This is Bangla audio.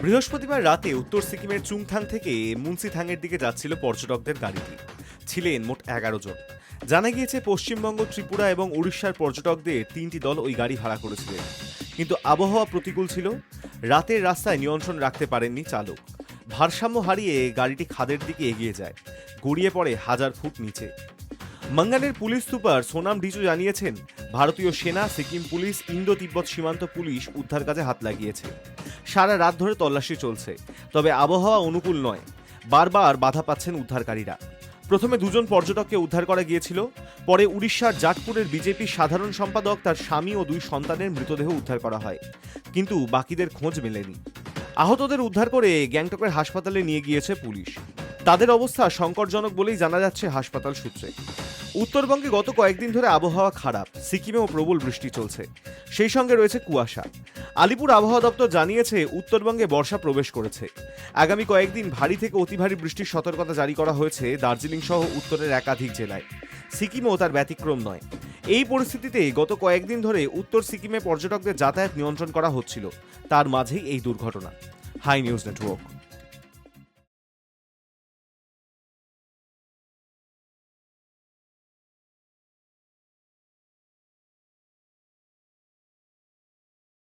বৃহস্পতিবার রাতে উত্তর সিকিমের চুংথাং থেকে মুন্সিথাংয়ের দিকে যাচ্ছিল পর্যটকদের গাড়িটি। ছিলেন মোট 11 জন। জানা গিয়েছে পশ্চিমবঙ্গ, ত্রিপুরা এবং উড়িষ্যার পর্যটকদের 3টি দল ওই গাড়ি ভাড়া করেছিলেন। কিন্তু আবহাওয়া প্রতিকূল ছিল। রাতের রাস্তায় নিয়ন্ত্রণ রাখতে পারেননি চালক। ভারসাম্য হারিয়ে গাড়িটি খাদের দিকে এগিয়ে যায়, গড়িয়ে পড়ে 1000 ফুট নিচে। মঙ্গানের পুলিশ সুপার সোনাম ডিজু জানিয়েছেন, ভারতীয় সেনা, সিকিম পুলিশ, ইন্দো তিব্বত সীমান্ত পুলিশ উদ্ধার কাজে হাত লাগিয়েছে। সারা রাত ধরে তল্লাশি চলছে, তবে আবহাওয়া অনুকূল নয়। বারবার বাধা পাচ্ছেন উদ্ধারকারীরা। প্রথমে 2 জন পর্যটককে উদ্ধার করা গিয়েছিল, পরে উড়িষ্যার জাটপুরের বিজেপি সাধারণ সম্পাদক, তার স্বামী ও 2 সন্তানের মৃতদেহ উদ্ধার করা হয়, কিন্তু বাকিদের খোঁজ মেলেনি। আহতদের উদ্ধার করে গ্যাংটকের হাসপাতালে নিয়ে গিয়েছে পুলিশ। তাদের অবস্থা সংকটজনক বলেই জানা যাচ্ছে হাসপাতাল সূত্রে। উত্তরবঙ্গে গত কয়েকদিন ধরে আবহাওয়া খারাপ, সিকিমেও প্রবল বৃষ্টি চলছে, সেই সঙ্গে রয়েছে কুয়াশা। আলিপুর আবহাওয়া দপ্তর জানিয়েছে, উত্তরবঙ্গে বর্ষা প্রবেশ করেছে। আগামী কয়েকদিন ভারী থেকে অতি ভারী বৃষ্টির সতর্কতা জারি করা হয়েছে দার্জিলিং সহ উত্তরের একাধিক জেলায়। সিকিমেও তার ব্যতিক্রম নয়। এই পরিস্থিতিতে গত কয়েকদিন ধরে উত্তর সিকিমে পর্যটকদের যাতায়াত নিয়ন্ত্রণ করা হচ্ছিল, তার মাঝেই এই দুর্ঘটনা। Hi News network.